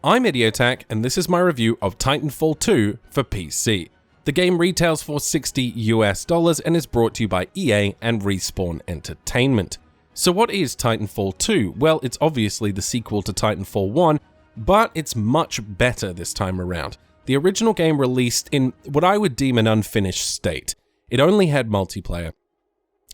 I'm Idiotech, and this is my review of Titanfall 2 for PC. The game retails for $60 and is brought to you by EA and Respawn Entertainment. So what is Titanfall 2? Well, it's obviously the sequel to Titanfall 1, but it's much better this time around. The original game released in what I would deem an unfinished state. It only had multiplayer.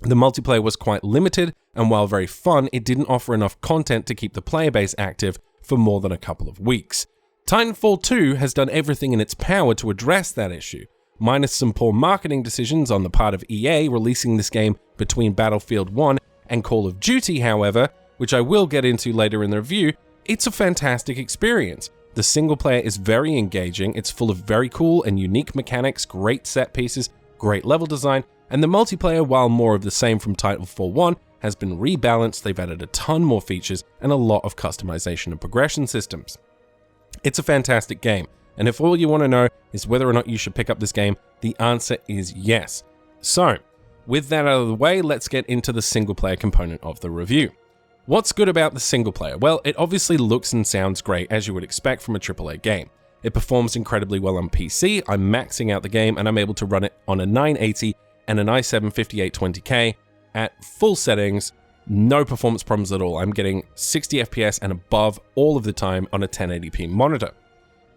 The multiplayer was quite limited, and while very fun, it didn't offer enough content to keep the player base active for more than a couple of weeks. Titanfall 2 has done everything in its power to address that issue. Minus some poor marketing decisions on the part of EA releasing this game between Battlefield 1 and Call of Duty, however, which I will get into later in the review, it's a fantastic experience. The single player is very engaging, it's full of very cool and unique mechanics, great set pieces, great level design, and the multiplayer, while more of the same from Titanfall 1, has been rebalanced. They've added a ton more features and a lot of customization and progression systems. It's a fantastic game, and if all you want to know is whether or not you should pick up this game, the answer is yes. So, with that out of the way, let's get into the single player component of the review. What's good about the single player? Well, it obviously looks and sounds great, as you would expect from a AAA game. It performs incredibly well on PC. I'm maxing out the game and I'm able to run it on a 980 and an i7 5820K at full settings, no performance problems at all. I'm getting 60 FPS and above all of the time on a 1080p monitor.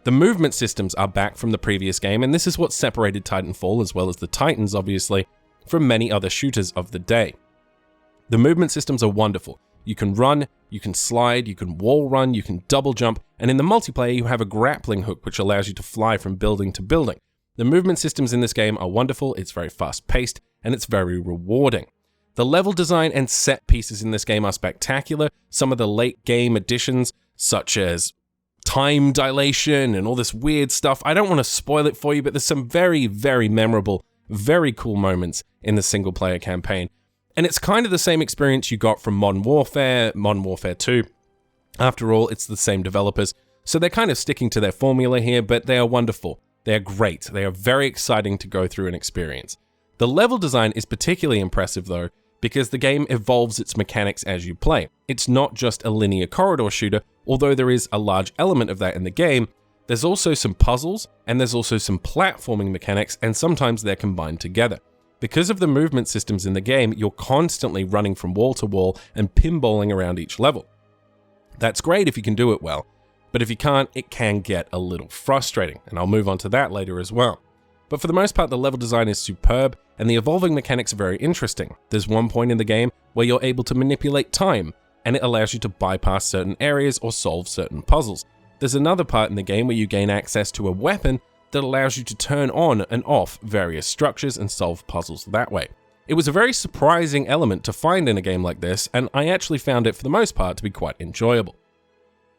The movement systems are back from the previous game, and this is what separated Titanfall, as well as the Titans obviously, from many other shooters of the day. The movement systems are wonderful. You can run, you can slide, you can wall run, you can double jump, and in the multiplayer you have a grappling hook which allows you to fly from building to building. The movement systems in this game are wonderful, it's very fast paced, and it's very rewarding. The level design and set pieces in this game are spectacular. Some of the late game additions, such as time dilation and all this weird stuff, I don't want to spoil it for you, but there's some very, very memorable, very cool moments in the single player campaign. And it's kind of the same experience you got from Modern Warfare 2. After all, it's the same developers, so they're kind of sticking to their formula here, but they are wonderful. They are great. They are very exciting to go through and experience. The level design is particularly impressive though, because the game evolves its mechanics as you play. It's not just a linear corridor shooter, although there is a large element of that in the game. There's also some puzzles, and there's also some platforming mechanics, and sometimes they're combined together. Because of the movement systems in the game, you're constantly running from wall to wall and pinballing around each level. That's great if you can do it well, but if you can't, it can get a little frustrating, and I'll move on to that later as well. But for the most part, the level design is superb, and the evolving mechanics are very interesting. There's one point in the game where you're able to manipulate time, and it allows you to bypass certain areas or solve certain puzzles. There's another part in the game where you gain access to a weapon that allows you to turn on and off various structures and solve puzzles that way. It was a very surprising element to find in a game like this, and I actually found it for the most part to be quite enjoyable.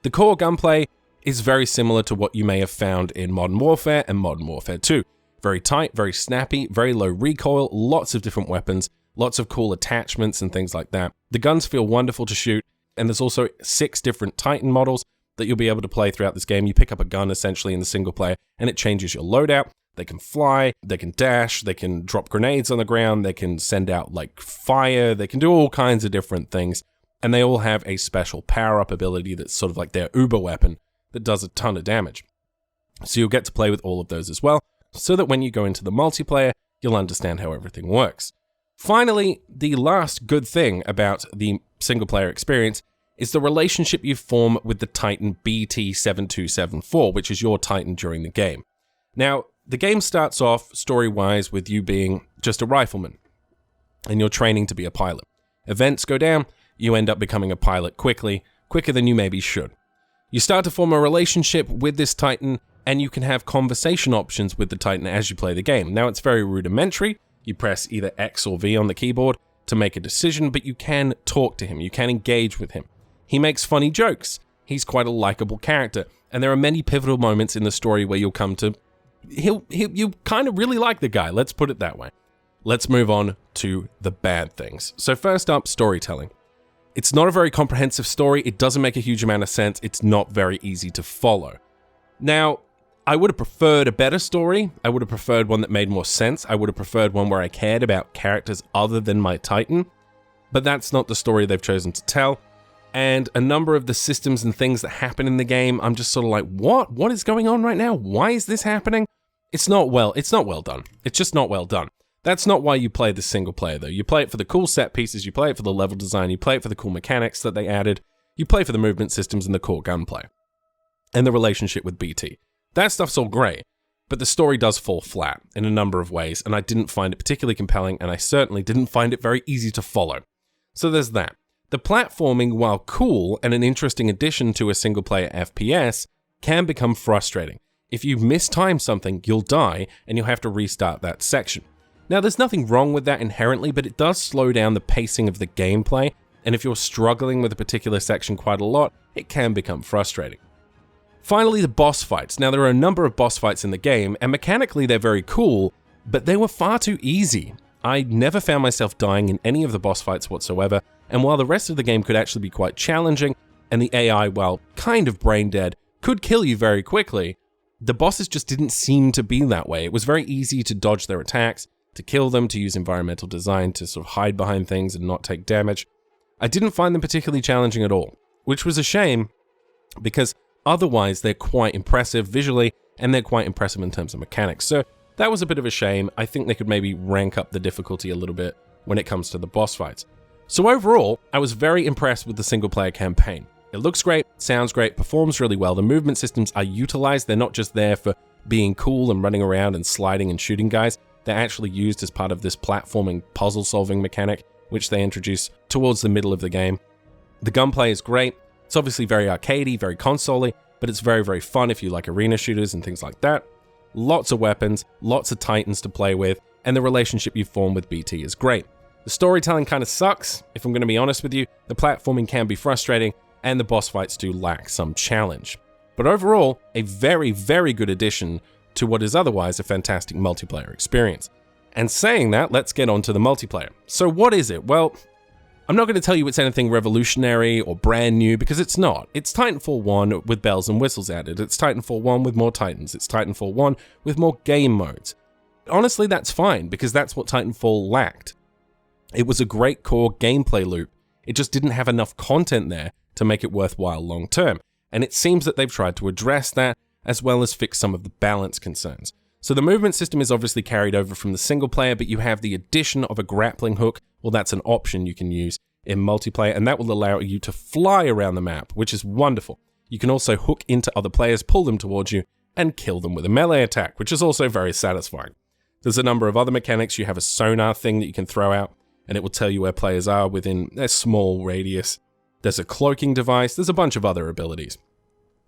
The core gunplay is very similar to what you may have found in Modern Warfare and Modern Warfare 2. Very tight, very snappy, very low recoil, lots of different weapons, lots of cool attachments and things like that. The guns feel wonderful to shoot, and there's also 6 different Titan models that you'll be able to play throughout this game. You pick up a gun essentially in the single player, and it changes your loadout. They can fly, they can dash, they can drop grenades on the ground, they can send out like fire, they can do all kinds of different things, and they all have a special power-up ability that's sort of like their uber weapon that does a ton of damage. So you'll get to play with all of those as well, so that when you go into the multiplayer, you'll understand how everything works. Finally, the last good thing about the single-player experience is the relationship you form with the Titan BT-7274, which is your Titan during the game. Now, the game starts off story-wise with you being just a rifleman, and you're training to be a pilot. Events go down, you end up becoming a pilot quicker than you maybe should. You start to form a relationship with this Titan, and you can have conversation options with the Titan as you play the game. Now, it's very rudimentary. You press either X or V on the keyboard to make a decision, but you can talk to him, you can engage with him. He makes funny jokes. He's quite a likable character, and there are many pivotal moments in the story where you'll come to you kind of really like the guy, let's put it that way. Let's move on to the bad things. So first up, storytelling. It's not a very comprehensive story, it doesn't make a huge amount of sense, it's not very easy to follow. Now, I would have preferred a better story, I would have preferred one that made more sense, I would have preferred one where I cared about characters other than my Titan, but that's not the story they've chosen to tell, and a number of the systems and things that happen in the game, I'm just sort of like, what? What is going on right now? Why is this happening? It's not well done. It's just not well done. That's not why you play the single player, though. You play it for the cool set pieces, you play it for the level design, you play it for the cool mechanics that they added, you play for the movement systems and the core gunplay, and the relationship with BT. That stuff's all great, but the story does fall flat in a number of ways, and I didn't find it particularly compelling, and I certainly didn't find it very easy to follow. So there's that. The platforming, while cool and an interesting addition to a single-player FPS, can become frustrating. If you mistime something, you'll die, and you'll have to restart that section. Now, there's nothing wrong with that inherently, but it does slow down the pacing of the gameplay, and if you're struggling with a particular section quite a lot, it can become frustrating. Finally, the boss fights. Now, there are a number of boss fights in the game, and mechanically they're very cool, but they were far too easy. I never found myself dying in any of the boss fights whatsoever, and while the rest of the game could actually be quite challenging, and the AI, while kind of brain dead, could kill you very quickly, the bosses just didn't seem to be that way. It was very easy to dodge their attacks, to kill them, to use environmental design to sort of hide behind things and not take damage. I didn't find them particularly challenging at all, which was a shame because otherwise they're quite impressive visually and they're quite impressive in terms of mechanics. So that was a bit of a shame. I think they could maybe rank up the difficulty a little bit when it comes to the boss fights. So overall, I was very impressed with the single player campaign. It looks great, sounds great, performs really well. The movement systems are utilized. They're not just there for being cool and running around and sliding and shooting guys. They're actually used as part of this platforming puzzle-solving mechanic, which they introduce towards the middle of the game. The gunplay is great. It's obviously very arcadey, very console-y, but it's very, very fun if you like arena shooters and things like that. Lots of weapons, lots of Titans to play with, and the relationship you form with BT is great. The storytelling kind of sucks, if I'm going to be honest with you. The platforming can be frustrating, and the boss fights do lack some challenge. But overall, a very, very good addition to what is otherwise a fantastic multiplayer experience. And saying that, let's get on to the multiplayer. So what is it? Well, I'm not going to tell you it's anything revolutionary or brand new because it's not. It's Titanfall 1 with bells and whistles added. It's Titanfall 1 with more Titans. It's Titanfall 1 with more game modes. Honestly, that's fine because that's what Titanfall lacked. It was a great core gameplay loop. It just didn't have enough content there to make it worthwhile long term. And it seems that they've tried to address that as well as fix some of the balance concerns. So the movement system is obviously carried over from the single player, but you have the addition of a grappling hook. Well, that's an option you can use in multiplayer, and that will allow you to fly around the map, which is wonderful. You can also hook into other players, pull them towards you, and kill them with a melee attack, which is also very satisfying. There's a number of other mechanics. You have a sonar thing that you can throw out, and it will tell you where players are within a small radius. There's a cloaking device. There's a bunch of other abilities.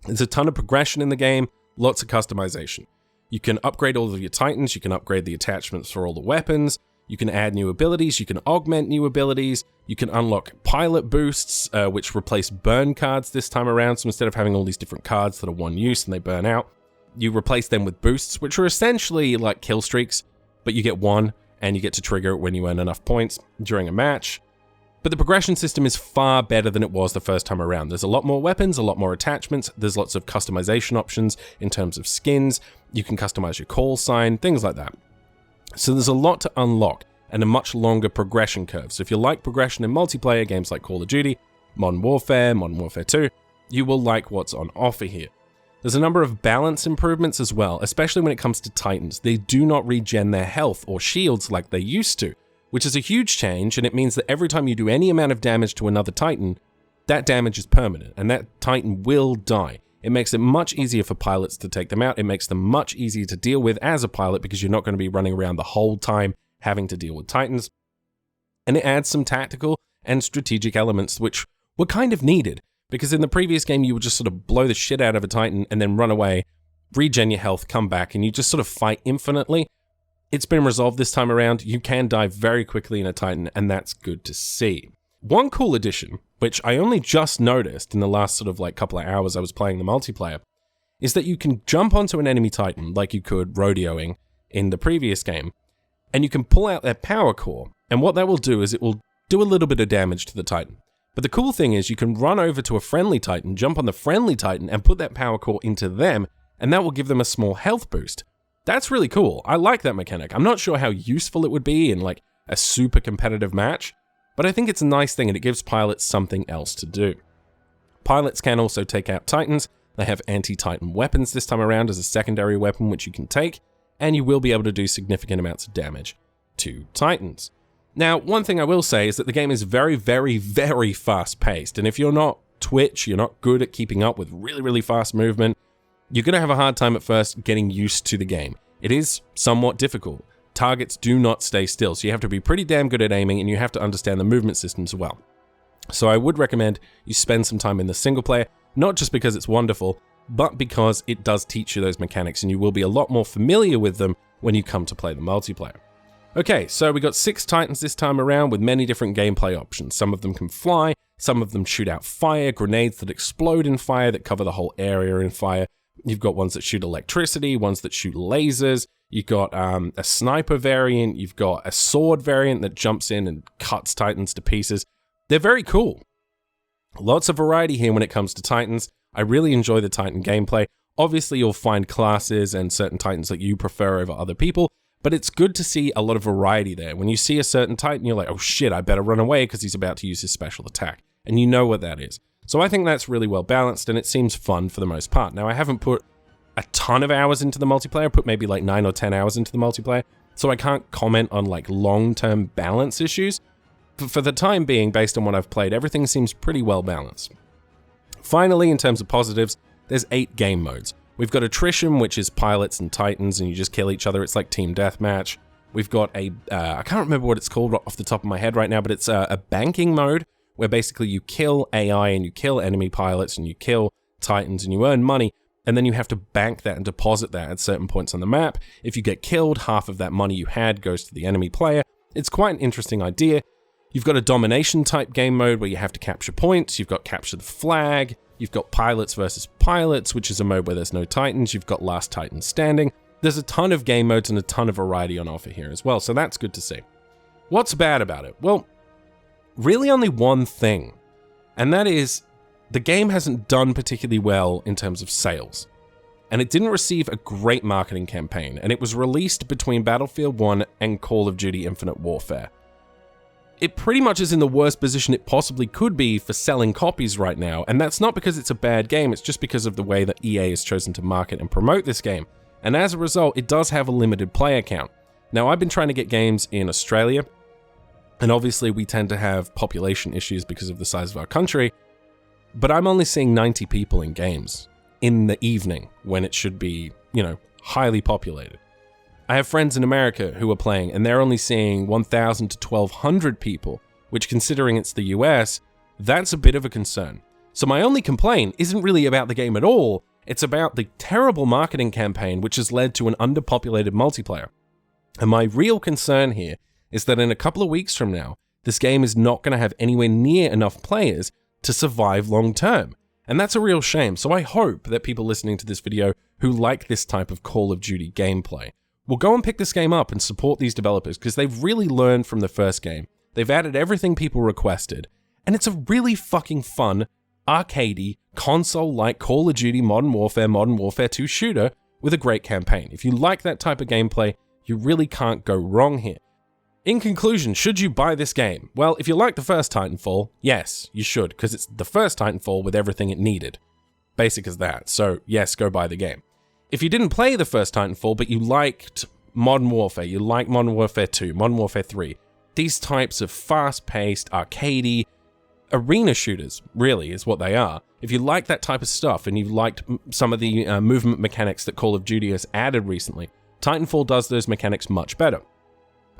There's a ton of progression in the game, lots of customization. You can upgrade all of your Titans, you can upgrade the attachments for all the weapons, you can add new abilities, you can augment new abilities, you can unlock pilot boosts, which replace burn cards this time around, so instead of having all these different cards that are one use and they burn out, you replace them with boosts, which are essentially like kill streaks, but you get one, and you get to trigger it when you earn enough points during a match. But the progression system is far better than it was the first time around. There's a lot more weapons, a lot more attachments, there's lots of customization options in terms of skins, you can customize your call sign, things like that. So there's a lot to unlock, and a much longer progression curve. So if you like progression in multiplayer games like Call of Duty, Modern Warfare 2, you will like what's on offer here. There's a number of balance improvements as well, especially when it comes to Titans. They do not regen their health or shields like they used to, which is a huge change, and it means that every time you do any amount of damage to another Titan, that damage is permanent, and that Titan will die. It makes it much easier for pilots to take them out. It makes them much easier to deal with as a pilot because you're not going to be running around the whole time having to deal with Titans. And it adds some tactical and strategic elements which were kind of needed, because in the previous game you would just sort of blow the shit out of a Titan and then run away, regen your health, come back, and you just sort of fight infinitely. It's been resolved this time around. You can die very quickly in a Titan, and that's good to see. One cool addition, which I only just noticed in the last sort of like couple of hours I was playing the multiplayer, is that you can jump onto an enemy Titan like you could rodeoing in the previous game, and you can pull out their power core, and what that will do is it will do a little bit of damage to the Titan. But the cool thing is you can run over to a friendly Titan, jump on the friendly Titan, and put that power core into them, and that will give them a small health boost. That's really cool. I like that mechanic. I'm not sure how useful it would be in like a super competitive match, but I think it's a nice thing and it gives pilots something else to do. Pilots can also take out Titans. They have anti-Titan weapons this time around as a secondary weapon which you can take, and you will be able to do significant amounts of damage to Titans. Now, one thing I will say is that the game is very, very, very fast-paced, and if you're not Twitch, you're not good at keeping up with really, really fast movement, you're going to have a hard time at first getting used to the game. It is somewhat difficult. Targets do not stay still, so you have to be pretty damn good at aiming, and you have to understand the movement systems well. So I would recommend you spend some time in the single player, not just because it's wonderful, but because it does teach you those mechanics, and you will be a lot more familiar with them when you come to play the multiplayer. Okay, so we got 6 Titans this time around with many different gameplay options. Some of them can fly, some of them shoot out fire, grenades that explode in fire, that cover the whole area in fire. You've got ones that shoot electricity, ones that shoot lasers. You've got a sniper variant. You've got a sword variant that jumps in and cuts Titans to pieces. They're very cool. Lots of variety here when it comes to Titans. I really enjoy the Titan gameplay. Obviously, you'll find classes and certain Titans that you prefer over other people, but it's good to see a lot of variety there. When you see a certain Titan, you're like, oh shit, I better run away because he's about to use his special attack. And you know what that is. So I think that's really well balanced, and it seems fun for the most part. Now, I haven't put a ton of hours into the multiplayer. I put maybe like 9 or 10 hours into the multiplayer, so I can't comment on like long-term balance issues. But for the time being, based on what I've played, everything seems pretty well balanced. Finally, in terms of positives, there's 8 game modes. We've got attrition, which is pilots and Titans, and you just kill each other. It's like team deathmatch. We've got a, I can't remember what it's called off the top of my head right now, but it's a banking mode, where basically you kill AI and you kill enemy pilots and you kill Titans and you earn money, and then you have to bank that and deposit that at certain points on the map. If you get killed, half of that money you had goes to the enemy player. It's quite an interesting idea. You've got a domination type game mode where you have to capture points. You've got capture the flag. You've got pilots versus pilots, which is a mode where there's no Titans. You've got last Titan standing. There's a ton of game modes and a ton of variety on offer here as well, so that's good to see. What's bad about it? Well, really only one thing, and that is the game hasn't done particularly well in terms of sales. And it didn't receive a great marketing campaign, and it was released between Battlefield 1 and Call of Duty Infinite Warfare. It pretty much is in the worst position it possibly could be for selling copies right now, and that's not because it's a bad game, it's just because of the way that EA has chosen to market and promote this game. And as a result, it does have a limited player count. Now, I've been trying to get games in Australia, and obviously we tend to have population issues because of the size of our country, but I'm only seeing 90 people in games in the evening when it should be, highly populated. I have friends in America who are playing, and they're only seeing 1,000 to 1,200 people, which, considering it's the US, that's a bit of a concern. So my only complaint isn't really about the game at all, it's about the terrible marketing campaign which has led to an underpopulated multiplayer. And my real concern here is that in a couple of weeks from now, this game is not going to have anywhere near enough players to survive long term. And that's a real shame, so I hope that people listening to this video who like this type of Call of Duty gameplay will go and pick this game up and support these developers, because they've really learned from the first game. They've added everything people requested, and it's a really fucking fun, arcadey, console-like Call of Duty Modern Warfare 2 shooter with a great campaign. If you like that type of gameplay, you really can't go wrong here. In conclusion, should you buy this game? Well, if you like the first Titanfall, yes, you should, because it's the first Titanfall with everything it needed. Basic as that, so yes, go buy the game. If you didn't play the first Titanfall, but you liked Modern Warfare, you like Modern Warfare 2, Modern Warfare 3, these types of fast-paced, arcadey, arena shooters, really, is what they are. If you like that type of stuff, and you've liked some of the movement mechanics that Call of Duty has added recently, Titanfall does those mechanics much better.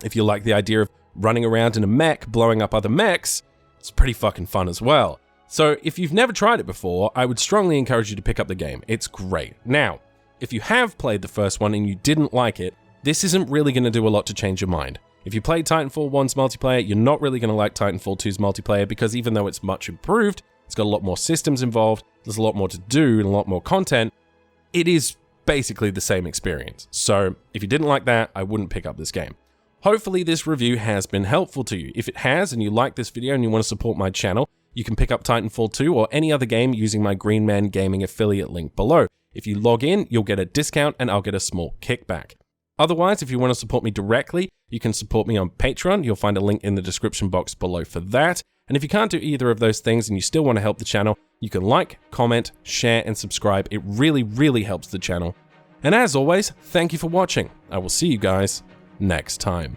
If you like the idea of running around in a mech, blowing up other mechs, it's pretty fucking fun as well. So if you've never tried it before, I would strongly encourage you to pick up the game. It's great. Now, if you have played the first one and you didn't like it, this isn't really going to do a lot to change your mind. If you played Titanfall 1's multiplayer, you're not really going to like Titanfall 2's multiplayer, because even though it's much improved, it's got a lot more systems involved, there's a lot more to do and a lot more content, it is basically the same experience. So if you didn't like that, I wouldn't pick up this game. Hopefully this review has been helpful to you. If it has, and you like this video and you want to support my channel, you can pick up Titanfall 2 or any other game using my Green Man Gaming affiliate link below. If you log in, you'll get a discount and I'll get a small kickback. Otherwise, if you want to support me directly, you can support me on Patreon. You'll find a link in the description box below for that. And if you can't do either of those things and you still want to help the channel, you can like, comment, share, and subscribe. It really, really helps the channel. And as always, thank you for watching. I will see you guys next time.